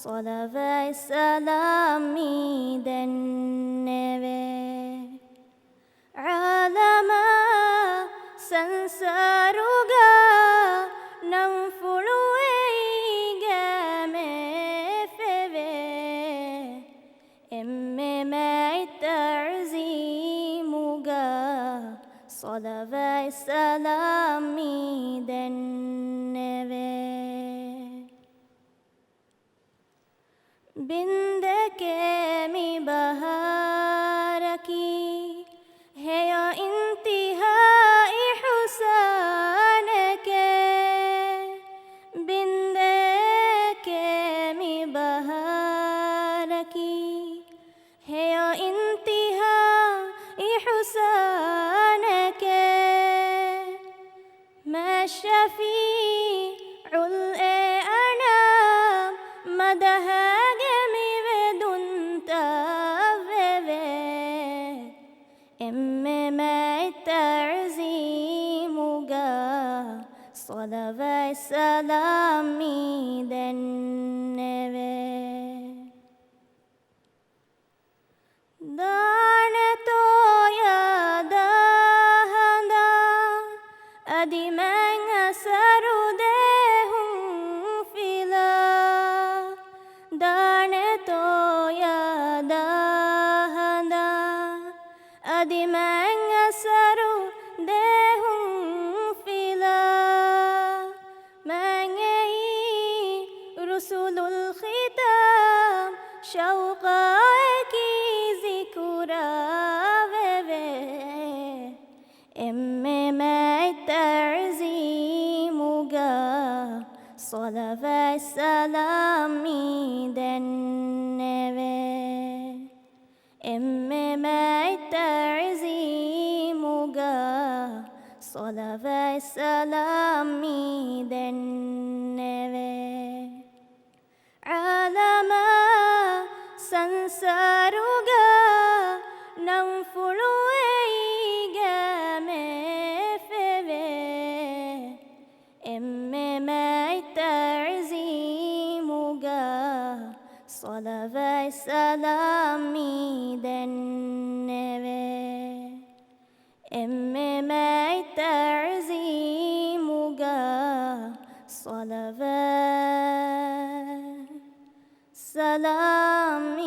صلوات سلامي دنبه عالما سنساروغا ننفلوئيغا مفبه اممي تعزيموغا صلوات سلامي دنبه बिंदकेमी बहारकी है या इंतिहाई हुसन के बिंदकेमी बहारकी है या इंतिहाई हुसन के मैं शफीउल अनाम मदह صلوات سلامي دنبه دانتو يا دهندا أدي من سرودهم فيلا دانتو يا دهندا أدي من سرودهم رسول الختام شوقك ذكرى امما تعزيموغا صلوات سلامي دنبه امما تعزيموغا صلوات سلامي دنبه عالما سنساروغا ننفلوئيغا مفبه امما تعزيموغا صلوات سلامي دنبه امما تعزيموغا صلوات سلامي